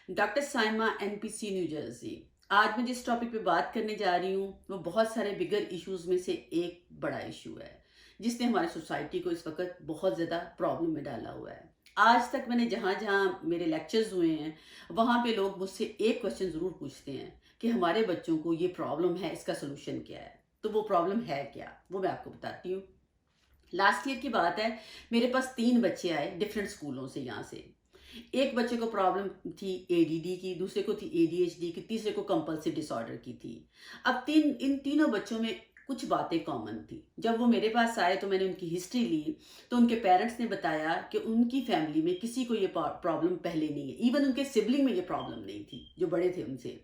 Doctor Saima NPC new Jersey. آج میں جس ٹاپک پہ بات کرنے جا رہی ہوں وہ بہت سارے بگر ایشوز میں سے ایک بڑا ایشو ہے جس نے ہماری سوسائٹی کو اس وقت بہت زیادہ پرابلم میں ڈالا ہوا ہے۔ آج تک میں نے جہاں جہاں میرے لیکچرز ہوئے ہیں وہاں پہ لوگ مجھ سے ایک کوشچن ضرور پوچھتے ہیں کہ ہمارے بچوں کو یہ پرابلم ہے، اس کا سلوشن کیا ہے؟ تو وہ پرابلم ہے کیا، وہ میں آپ کو بتاتی ہوں۔ لاسٹ ایئر کی بات ہے، میرے پاس 3 بچے آئے ڈفرینٹ اسکولوں سے یہاں سے۔ ایک بچے کو پرابلم تھی ADD کی، دوسرے کو تھی ADHD کی، تیسرے کو کمپلسو ڈس آرڈر کی تھی۔ اب ان تینوں بچوں میں کچھ باتیں کامن تھی۔ جب وہ میرے پاس آئے تو میں نے ان کی ہسٹری لی تو ان کے پیرنٹس نے بتایا کہ ان کی فیملی میں کسی کو یہ پرابلم پہلے نہیں ہے، ایون ان کے سبلنگ میں یہ پرابلم نہیں تھی جو بڑے تھے ان سے۔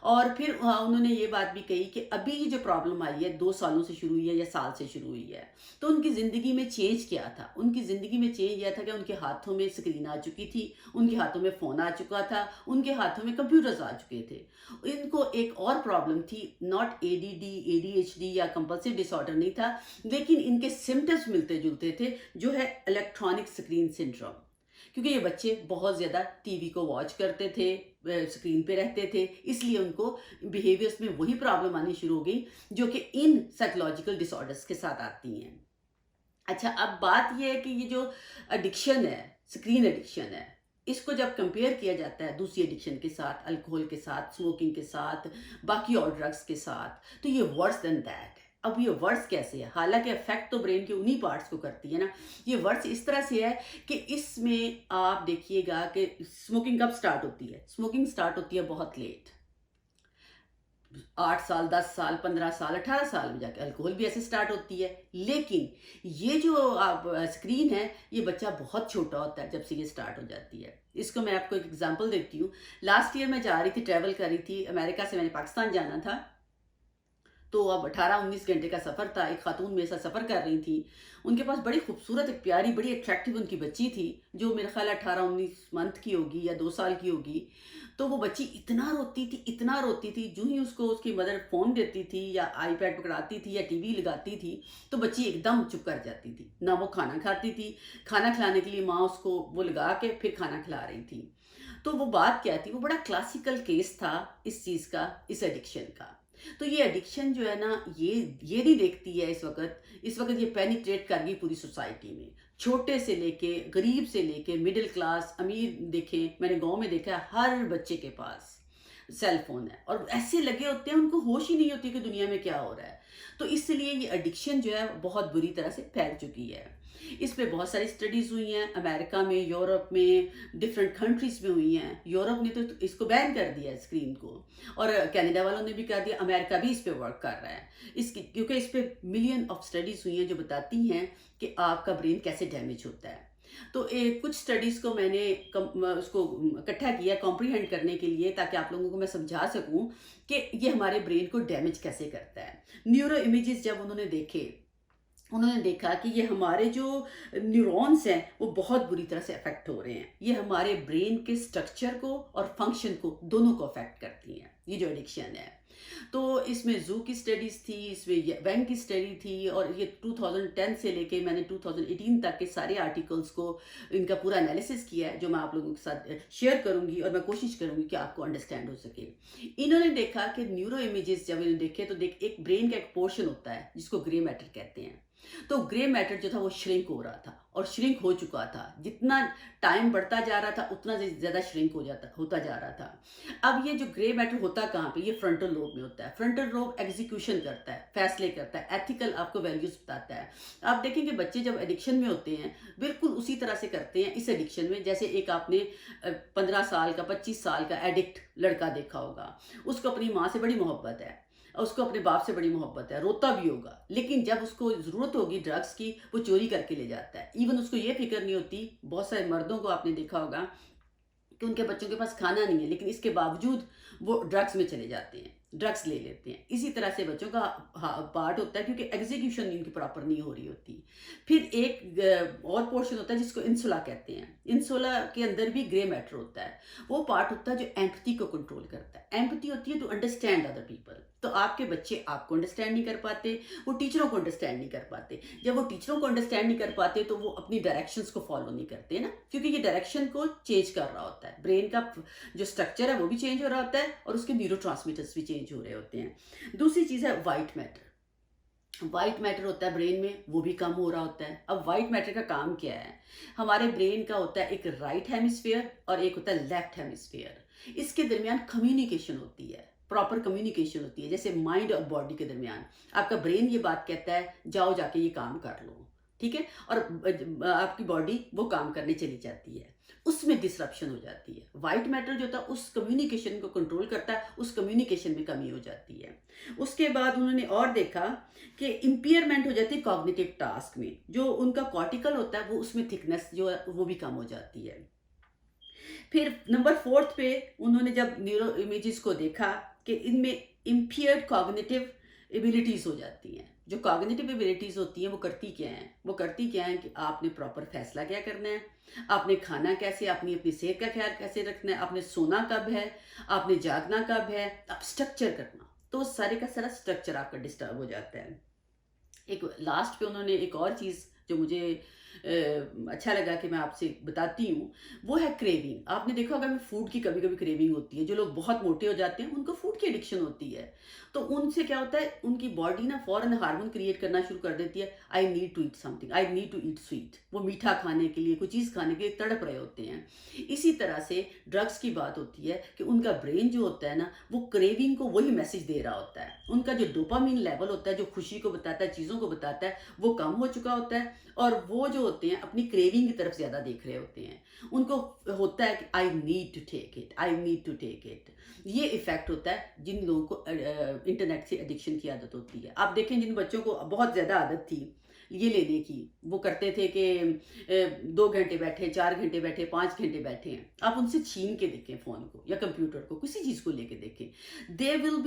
اور پھر انہوں نے یہ بات بھی کہی کہ ابھی یہ جو پرابلم آئی ہے 2 سالوں سے شروع ہوئی ہے یا سال سے شروع ہوئی ہے، تو ان کی زندگی میں چینج کیا تھا؟ ان کی زندگی میں چینج یہ تھا کہ ان کے ہاتھوں میں اسکرین آ چکی تھی، ان کے ہاتھوں میں فون آ چکا تھا، ان کے ہاتھوں میں کمپیوٹرز آ چکے تھے۔ ان کو ایک اور پرابلم تھی، ناٹ ADD یا کمپلسو ڈس آرڈر نہیں تھا، لیکن ان کے سمٹمز ملتے جلتے تھے جو ہے الیکٹرانک اسکرین سنڈروم۔ کیونکہ یہ بچے بہت زیادہ ٹی وی کو واچ کرتے تھے، اسکرین پہ رہتے تھے، اس لیے ان کو بیہیویئرس میں وہی پرابلم آنی شروع ہو گئی جو کہ ان سائیکولوجیکل ڈس آرڈرس کے ساتھ آتی ہیں۔ اچھا، اب بات یہ ہے کہ یہ جو ایڈکشن ہے، اسکرین ایڈکشن ہے، اس کو جب کمپیئر کیا جاتا ہے دوسری ایڈکشن کے ساتھ، الکوہل کے ساتھ، اسموکنگ کے ساتھ، باقی اور ڈرگس کے ساتھ، تو یہ ورس دین دیٹ ہے۔ اب یہ ورس کیسے ہے؟ حالانکہ افیکٹ تو برین کے انہی پارٹس کو کرتی ہے نا۔ یہ ورس اس طرح سے ہے کہ اس میں آپ دیکھیے گا کہ اسموکنگ کب سٹارٹ ہوتی ہے؟ اسموکنگ سٹارٹ ہوتی ہے بہت لیٹ، 8 سال، 10 سال، 15 سال، 18 سال میں جا کے۔ الکوہل بھی ایسے سٹارٹ ہوتی ہے، لیکن یہ جو آپ اسکرین ہے، یہ بچہ بہت چھوٹا ہوتا ہے جب سے یہ سٹارٹ ہو جاتی ہے۔ اس کو میں آپ کو ایک ایگزامپل دیتی ہوں۔ لاسٹ ایئر میں جا رہی تھی، ٹریول کر رہی تھی، امریکہ سے میں نے پاکستان جانا تھا، تو اب 18-19 گھنٹے کا سفر تھا۔ ایک خاتون میرے ساتھ سفر کر رہی تھی، ان کے پاس بڑی خوبصورت، ایک پیاری، بڑی اٹریکٹیو ان کی بچی تھی جو میرا خیال 18-19 منتھ کی ہوگی یا 2 سال کی ہوگی۔ تو وہ بچی اتنا روتی تھی، اتنا روتی تھی، جو ہی اس کو اس کی مدر فون دیتی تھی یا آئی پیڈ پکڑاتی تھی یا ٹی وی لگاتی تھی تو بچی ایک دم چپ کر جاتی تھی، نہ وہ کھانا کھاتی تھی۔ کھانا کھلانے کے لیے ماں اس کو وہ لگا کے پھر کھانا کھلا رہی تھی۔ تو وہ بات کیا تھی؟ وہ بڑا کلاسیکل کیس تھا اس چیز کا، اس ایڈکشن کا۔ تو یہ ایڈکشن جو ہے نا، یہ نہیں دیکھتی ہے اس وقت یہ پینیٹریٹ کر گئی پوری سوسائٹی میں، چھوٹے سے لے کے غریب سے لے کے مڈل کلاس، امیر دیکھیں، میں نے گاؤں میں دیکھا ہے ہر بچے کے پاس سیل فون ہے، اور ایسے لگے ہوتے ہیں ان کو ہوش ہی نہیں ہوتی کہ دنیا میں کیا ہو رہا ہے۔ تو اس لیے یہ ایڈکشن جو ہے بہت بری طرح سے پھیل چکی ہے۔ اس پہ بہت ساری اسٹڈیز ہوئی ہیں، امریکہ میں، یورپ میں، ڈفرینٹ کنٹریز میں ہوئی ہیں۔ یورپ نے تو اس کو بین کر دیا اسکرین کو، اور کینیڈا والوں نے بھی کر دیا، امریکہ بھی اس پہ ورک کر رہا ہے کیونکہ اس پہ ملین آف اسٹڈیز ہوئی ہیں جو بتاتی ہیں کہ آپ کا برین کیسے ڈیمیج ہوتا ہے۔ تو کچھ اسٹڈیز کو میں نے اس کو اکٹھا کیا کمپریہینڈ کرنے کے لیے، تاکہ آپ لوگوں کو میں سمجھا سکوں کہ یہ ہمارے برین کو ڈیمیج کیسے کرتا ہے۔ نیورو امیجز جب انہوں نے دیکھا کہ یہ ہمارے جو نیورونز ہیں وہ بہت بری طرح سے افیکٹ ہو رہے ہیں، یہ ہمارے برین کے سٹرکچر کو اور فنکشن کو دونوں کو افیکٹ کرتی ہیں، یہ جو ایڈکشن ہے۔ تو اس میں زو کی سٹڈیز تھی، اس میں وینگ کی سٹڈی تھی، اور یہ 2010 سے لے کے میں نے 2018 تک کے سارے آرٹیکلز کو ان کا پورا انالیسس کیا ہے، جو میں آپ لوگوں کے ساتھ شیئر کروں گی، اور میں کوشش کروں گی کہ آپ کو انڈرسٹینڈ ہو سکے۔ انہوں نے دیکھا کہ نیورو امیجز جب انہوں نے دیکھے تو ایک برین کا ایک پورشن ہوتا ہے جس کو گرے میٹر کہتے ہیں۔ تو گرے میٹر جو تھا وہ شرنک ہو رہا تھا، اور شرنک ہو چکا تھا، جتنا ٹائم بڑھتا جا رہا تھا اتنا زیادہ شرنک ہوتا جا رہا تھا۔ اب یہ جو گرے میٹر ہوتا کہاں پہ؟ یہ فرنٹل لوب میں ہوتا ہے۔ فرنٹل لوب ایگزیکیوشن کرتا ہے، فیصلے کرتا ہے، ایتھیکل آپ کو ویلیوز بتاتا ہے۔ آپ دیکھیں کہ بچے جب ایڈکشن میں ہوتے ہیں بالکل اسی طرح سے کرتے ہیں اس ایڈکشن میں، جیسے ایک آپ نے 15 سال کا، 25 سال کا ایڈکٹ لڑکا دیکھا ہوگا، اس کو اپنی ماں سے بڑی محبت ہے، اس کو اپنے باپ سے بڑی محبت ہے، روتا بھی ہوگا، لیکن جب اس کو ضرورت ہوگی ڈرگس کی وہ چوری کر کے لے جاتا ہے۔ ایون اس کو یہ فکر نہیں ہوتی، بہت سارے مردوں کو آپ نے دیکھا ہوگا کہ ان کے بچوں کے پاس کھانا نہیں ہے، لیکن اس کے باوجود وہ ڈرگس میں چلے جاتے ہیں، ڈرگس لے لیتے ہیں۔ اسی طرح سے بچوں کا پارٹ ہوتا ہے کیونکہ ایگزیکیوشن ان کی پراپر نہیں ہو رہی ہوتی۔ پھر ایک اور پورشن ہوتا ہے جس کو انسولا کہتے ہیں۔ انسولا کے اندر بھی گرے میٹر ہوتا ہے، وہ پارٹ ہوتا ہے جو ایمپتھی کو کنٹرول کرتا ہے۔ ایمپتھی ہوتی ہے ٹو انڈرسٹینڈ ادر پیپل، تو آپ کے بچے آپ کو انڈرسٹینڈ نہیں کر پاتے، وہ ٹیچروں کو انڈرسٹینڈ نہیں کر پاتے. جب وہ ٹیچروں کو انڈرسٹینڈ نہیں کر پاتے تو وہ اپنی ڈائریکشنز کو فالو نہیں کرتے نا، کیونکہ یہ ڈائریکشن کو چینج کر رہا ہوتا ہے. برین کا جو اسٹرکچر ہے وہ بھی چینج ہو رہا ہوتا ہے اور اس کے نیورو ٹرانسمیٹرز بھی چینج ہو رہے ہوتے ہیں. دوسری چیز ہے وائٹ میٹر. وائٹ میٹر ہوتا ہے برین میں، وہ بھی کم ہو رہا ہوتا ہے. اب وائٹ میٹر کا کام کیا ہے؟ ہمارے برین کا ہوتا ہے ایک رائٹ ہیمیسفیئر اور ایک ہوتا ہے لیفٹ ہیمیسفیئر. اس کے درمیان کمیونیکیشن ہوتی ہے، پراپر کمیونیکیشن ہوتی ہے، جیسے مائنڈ اور باڈی کے درمیان. آپ کا برین یہ بات کہتا ہے جاؤ جا کے یہ کام کر لو، ٹھیک ہے، اور آپ کی باڈی وہ کام کرنے چلی جاتی ہے. اس میں ڈسرپشن ہو جاتی ہے. وائٹ میٹر جو ہوتا ہے اس کمیونیکیشن کو کنٹرول کرتا ہے، اس کمیونیکیشن میں کمی ہو جاتی ہے. اس کے بعد انہوں نے اور دیکھا کہ امپیئرمنٹ ہو جاتی ہے کوگنیٹیو ٹاسک میں. جو ان کا کارٹیکل ہوتا ہے وہ اس میں تھکنس جو ہے وہ بھی کم ہو جاتی ہے. پھر نمبر 4 پہ انہوں نے جب نیورو امیجز کو دیکھا کہ ان میں امپیئرڈ کوگنیٹیو ایبیلٹیز ہو جاتی ہیں. جو کوگنیٹیو ایبیلٹیز ہوتی ہیں وہ کرتی کیا ہیں؟ وہ کرتی کیا ہیں کہ آپ نے پراپر فیصلہ کیا کرنا ہے، آپ نے کھانا کیسے، اپنی صحت کا خیال کیسے رکھنا ہے، آپ نے سونا کب ہے، آپ نے جاگنا کب ہے، اب اسٹرکچر کرنا. تو سارے کا سارا اسٹرکچر آپ کا ڈسٹرب ہو جاتا ہے. ایک لاسٹ پہ انہوں نے ایک اور چیز جو مجھے اچھا لگا کہ میں آپ سے بتاتی ہوں، وہ ہے کریونگ. آپ نے دیکھا ہوگا کہ فوڈ کی کبھی کبھی کریونگ ہوتی ہے. جو لوگ بہت موٹے ہو جاتے ہیں ان کو فوڈ کی ایڈکشن ہوتی ہے. تو ان سے کیا ہوتا ہے، ان کی باڈی نا فوراً ہارمون کریٹ کرنا شروع کر دیتی ہے، I need to eat something, I need to eat sweet. وہ میٹھا کھانے کے لیے، کوئی چیز کھانے کے لیے تڑپ رہے ہوتے ہیں. اسی طرح سے ڈرگس کی بات ہوتی ہے کہ ان کا برین جو ہوتا ہے نا وہ کریونگ کو وہی میسج دے رہا ہوتا ہے. ان کا جو ڈوپامین لیول ہوتا ہے جو خوشی کو بتاتا ہے، چیزوں کو بتاتا ہے، وہ کم ہو چکا ہوتا ہے. اور وہ جو ہوتے ہیں اپنی کریونگ کی طرف زیادہ دیکھ رہے ہوتے ہیں. ان کو ہوتا ہے کہ I need to take it, I need to take it. یہ ایفیکٹ ہوتا ہے جن لوگوں کو انٹرنیٹ سے ایڈکشن کی عادت ہوتی ہے. آپ دیکھیں جن بچوں کو بہت زیادہ عادت تھی یہ لینے کی، وہ کرتے تھے کہ 2 گھنٹے بیٹھے، 4 گھنٹے بیٹھے، 5 گھنٹے بیٹھے ہیں. آپ ان سے چھین کے دیکھیں فون کو یا کمپیوٹر کو، کسی چیز کو لے کے دیکھیں. they will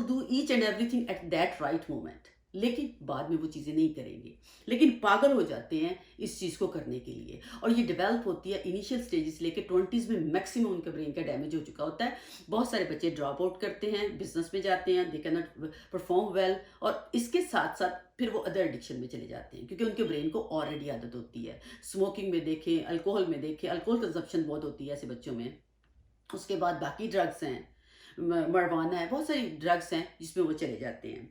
do each and everything at that right moment. لیکن بعد میں وہ چیزیں نہیں کریں گے، لیکن پاگل ہو جاتے ہیں اس چیز کو کرنے کے لیے. اور یہ ڈیولپ ہوتی ہے انیشیل سٹیجز لے کے 20s میں میکسیمم ان کے برین کا ڈیمیج ہو چکا ہوتا ہے. بہت سارے بچے ڈراپ آؤٹ کرتے ہیں، بزنس میں جاتے ہیں، they can not perform well, اور اس کے ساتھ ساتھ پھر وہ ادر ایڈکشن میں چلے جاتے ہیں کیونکہ ان کے برین کو آلریڈی عادت ہوتی ہے. اسموکنگ میں دیکھیں، الکوہل میں دیکھیں، الکوہل کنزمپشن بہت ہوتی ہے ایسے بچوں میں. اس کے بعد باقی ڈرگس ہیں، مروانا ہے، بہت ساری ڈرگس ہیں جس میں وہ چلے جاتے ہیں.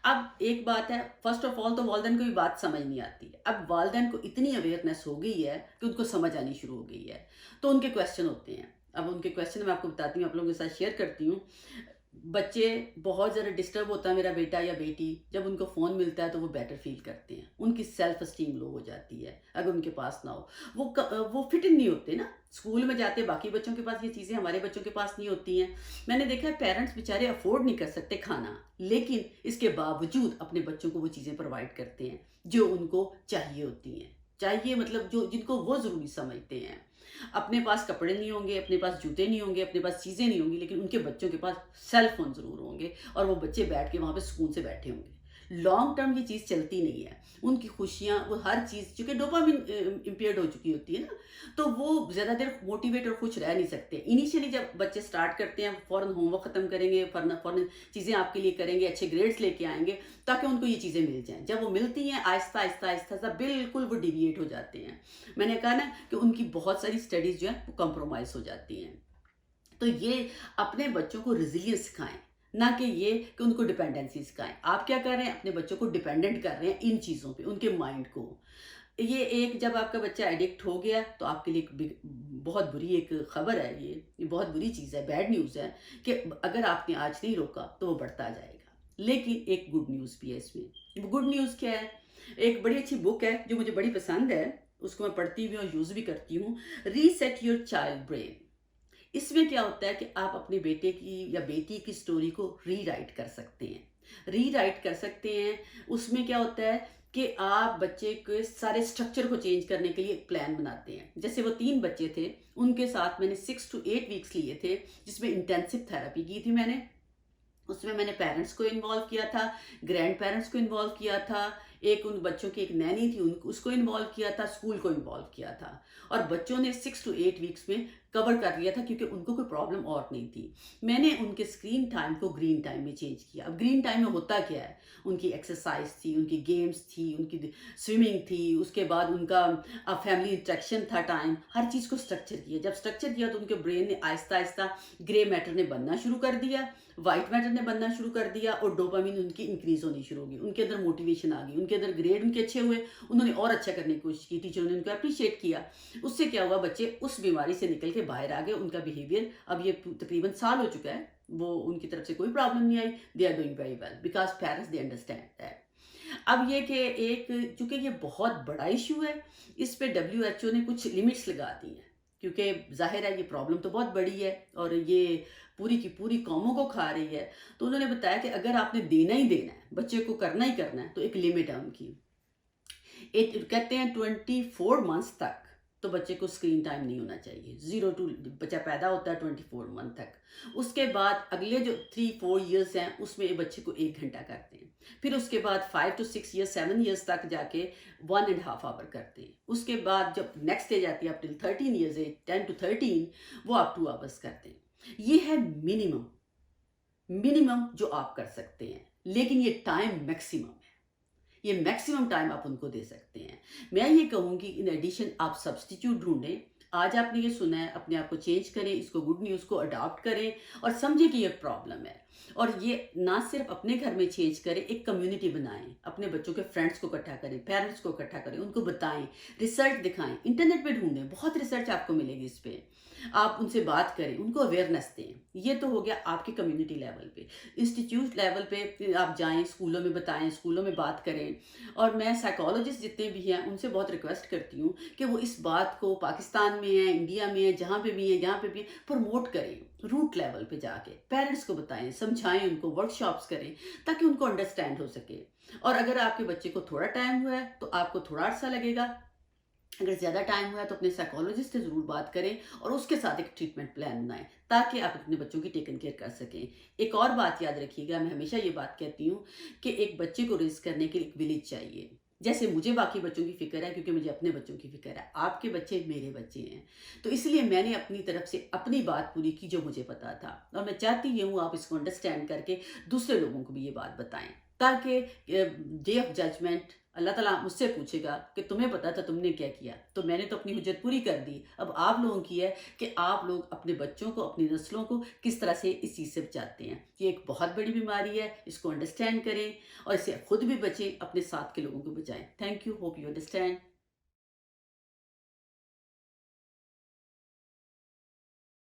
اب ایک بات ہے، فرسٹ آف آل تو والدین کو بھی بات سمجھ نہیں آتی. اب والدین کو اتنی اویئرنیس ہو گئی ہے کہ ان کو سمجھ آنی شروع ہو گئی ہے. تو ان کے کویشچن ہوتے ہیں. اب ان کے کویشچن میں آپ کو بتاتی ہوں، آپ لوگوں کے ساتھ شیئر کرتی ہوں. بچے بہت زیادہ ڈسٹرب ہوتا ہے میرا بیٹا یا بیٹی، جب ان کو فون ملتا ہے تو وہ بیٹر فیل کرتے ہیں. ان کی سیلف اسٹیم لو ہو جاتی ہے اگر ان کے پاس نہ ہو. وہ فٹ ان نہیں ہوتے نا. اسکول میں جاتے باقی بچوں کے پاس یہ چیزیں ہمارے بچوں کے پاس نہیں ہوتی ہیں. میں نے دیکھا ہے پیرنٹس بیچارے افورڈ نہیں کر سکتے کھانا، لیکن اس کے باوجود اپنے بچوں کو وہ چیزیں پرووائڈ کرتے ہیں جو ان کو چاہیے ہوتی ہیں. چاہیے مطلب جن کو وہ ضروری سمجھتے ہیں. اپنے پاس کپڑے نہیں ہوں گے، اپنے پاس جوتے نہیں ہوں گے، اپنے پاس چیزیں نہیں ہوں گی، لیکن ان کے بچوں کے پاس سیل فون ضرور ہوں گے اور وہ بچے بیٹھ کے وہاں پہ سکون سے بیٹھے ہوں گے. لانگ ٹرم یہ چیز چلتی نہیں ہے. ان کی خوشیاں، وہ ہر چیز چونکہ ڈوپامین امپیئرڈ ہو چکی ہوتی ہے نا، تو وہ زیادہ دیر موٹیویٹ اور خوش رہ نہیں سکتے. انیشیلی جب بچے سٹارٹ کرتے ہیں فوراً ہوم ورک ختم کریں گے، فوراً چیزیں آپ کے لیے کریں گے، اچھے گریڈز لے کے آئیں گے تاکہ ان کو یہ چیزیں مل جائیں. جب وہ ملتی ہیں آہستہ آہستہ آہستہ آہستہ بالکل وہ ڈیویٹ ہو جاتے ہیں. میں نے کہا نا کہ ان کی بہت ساری اسٹڈیز جو ہیں وہ کمپرومائز ہو جاتی ہیں. تو یہ اپنے بچوں کو ریزیلینس سکھائیں، نہ کہ یہ کہ ان کو ڈیپینڈنسی سکھائیں. آپ کیا کر رہے ہیں؟ اپنے بچوں کو ڈیپینڈنٹ کر رہے ہیں ان چیزوں پہ، ان کے مائنڈ کو. یہ ایک جب آپ کا بچہ ایڈکٹ ہو گیا تو آپ کے لیے بہت بری ایک خبر ہے. یہ بہت بری چیز ہے، بیڈ نیوز ہے کہ اگر آپ نے آج نہیں روکا تو وہ بڑھتا جائے گا. لیکن ایک گڈ نیوز بھی ہے اس میں. گڈ نیوز کیا ہے؟ ایک بڑی اچھی بک ہے جو مجھے بڑی پسند ہے، اس کو میں پڑھتی بھی ہوں، یوز بھی کرتی ہوں، ریسیٹ یور چائلڈ برین. اس میں کیا ہوتا ہے کہ آپ اپنے بیٹے کی یا بیٹی کی سٹوری کو ری رائٹ کر سکتے ہیں. ری رائٹ کر سکتے ہیں. اس میں کیا ہوتا ہے کہ آپ بچے کے سارے سٹرکچر کو چینج کرنے کے لیے ایک پلان بناتے ہیں. جیسے وہ 3 بچے تھے، ان کے ساتھ میں نے 6 to 8 ویکس لیے تھے جس میں انٹینسو تھراپی کی تھی. اس میں نے پیرنٹس کو انوالو کیا تھا، گرینڈ پیرنٹس کو انوالو کیا تھا، ایک ان بچوں کی ایک نینی تھی اس کو انوالو کیا تھا، اسکول کو انوالو کیا تھا. اور بچوں نے 6 to 8 ویکس میں کور کر لیا تھا کیونکہ ان کو کوئی پرابلم اور نہیں تھی. میں نے ان کے اسکرین ٹائم کو گرین ٹائم میں چینج کیا. اب گرین ٹائم میں ہوتا کیا ہے، ان کی ایکسرسائز تھی، ان کی گیمز تھی، ان کی سوئمنگ تھی، اس کے بعد ان کا فیملی انٹریکشن تھا ٹائم، ہر چیز کو اسٹرکچر کیا. جب اسٹرکچر کیا تو ان کے برین نے آہستہ آہستہ گرے میٹر نے بننا شروع کر دیا، وائٹ میٹر نے بننا شروع کر دیا، اور ڈوپامین ان کی انکریز ہونی شروع ہو گئی. ان کے اندر موٹیویشن آ گئی، ان کے اندر گریڈ ان کے اچھے ہوئے، انہوں نے اور اچھا کرنے کی کوشش کی، ٹیچروں نے ان کو اپریشیٹ کیا. اس سے کیا ہوا، بچے اس بیماری سے نکل کے باہر آ گئے. ان کا بیہیویئر اب یہ تقریباً سال ہو چکا ہے، وہ ان کی طرف سے کوئی پرابلم نہیں آئی. They are doing very well because parents they understand that. اب یہ کہ ایک چونکہ یہ بہت بڑا ایشو ہے، اس پہ WHO نے کچھ لمٹس لگا دی ہیں، کیونکہ ظاہر ہے یہ پرابلم تو بہت بڑی ہے اور یہ پوری کی پوری قوموں کو کھا رہی ہے. تو انہوں نے بتایا کہ اگر آپ نے دینا ہی دینا ہے، بچے کو کرنا ہی کرنا ہے، تو ایک لمٹ ہے ان کی. کہتے ہیں 24 منتھس تک تو بچے کو اسکرین ٹائم نہیں ہونا چاہیے. 0 ٹو بچہ پیدا ہوتا ہے 24 منتھ تک. اس کے بعد اگلے جو 3-4 ایئرس ہیں اس میں بچے کو 1 گھنٹہ کرتے ہیں. پھر اس کے بعد 5 to 6 ایئرس 7 ایئرس تک جا کے 1.5 آور کرتے ہیں. اس کے بعد جب نیکسٹ ایج آتی ہے اپ ٹل 13 ایئرز ایج 10 to 13 وہ آپ 2 آورس کرتے ہیں. یہ ہے منیمم جو آپ کر سکتے ہیں، لیکن یہ ٹائم میکسیمم ہے. یہ میکسیمم ٹائم آپ ان کو دے سکتے ہیں. میں یہ کہوں گی ان ایڈیشن آپ سبسٹیٹیوٹ ڈھونڈیں. آج آپ نے یہ سنا ہے، اپنے آپ کو چینج کریں، اس کو گڈ نیوز کو اڈاپٹ کریں اور سمجھیں کہ یہ پرابلم ہے. اور یہ نہ صرف اپنے گھر میں چینج کریں، ایک کمیونٹی بنائیں، اپنے بچوں کے فرینڈس کو اکٹھا کریں، پیرنٹس کو اکٹھا کریں، ان کو بتائیں، ریسرچ دکھائیں. انٹرنیٹ پہ ڈھونڈیں، بہت ریسرچ آپ کو ملے گی اس پہ. آپ ان سے بات کریں، ان کو اویئرنیس دیں. یہ تو ہو گیا آپ کی کمیونٹی لیول پہ. انسٹیٹیوٹ لیول پہ آپ جائیں، اسکولوں میں بتائیں، اسکولوں میں بات کریں. اور میں سائیکالوجسٹ جتنے بھی ہیں ان سے بہت ریکویسٹ کرتی ہوں کہ وہ اس بات کو پاکستان میں ہیں، انڈیا میں ہیں، جہاں پہ بھی ہیں، جہاں پہ بھی ہیں، پروموٹ کریں. روٹ لیول پہ جا کے پیرنٹس کو بتائیں، سمجھائیں، ان کو ورک شاپس کریں تاکہ ان کو انڈرسٹینڈ ہو سکے. اور اگر آپ کے بچے کو تھوڑا ٹائم ہوا ہے تو آپ کو تھوڑا عرصہ لگے گا. اگر زیادہ ٹائم ہوا ہے تو اپنے سائیکالوجسٹ سے ضرور بات کریں اور اس کے ساتھ ایک ٹریٹمنٹ پلان بنائیں تاکہ آپ اپنے بچوں کی ٹیکن کیئر کر سکیں. ایک اور بات یاد رکھیے گا، میں ہمیشہ یہ بات کہتی ہوں کہ ایک بچے کو ریز کرنے کے لیے ایک ولیج چاہیے. جیسے مجھے باقی بچوں کی فکر ہے کیونکہ مجھے اپنے بچوں کی فکر ہے، آپ کے بچے میرے بچے ہیں، تو اس لیے میں نے اپنی طرف سے اپنی بات پوری کی جو مجھے پتا تھا. اور میں چاہتی یہ ہوں آپ اس کو انڈرسٹینڈ کر کے دوسرے لوگوں کو بھی یہ بات بتائیں تاکہ ڈے آف ججمنٹ اللہ تعالیٰ مجھ سے پوچھے گا کہ تمہیں پتا تھا، تم نے کیا کیا. تو میں نے تو اپنی حجت پوری کر دی. اب آپ لوگوں کی ہے کہ آپ لوگ اپنے بچوں کو، اپنی نسلوں کو کس طرح سے اس چیز سے بچاتے ہیں. یہ ایک بہت بڑی بیماری ہے، اس کو انڈرسٹینڈ کریں اور اس سے خود بھی بچیں، اپنے ساتھ کے لوگوں کو بچائیں. Thank you, hope you understand.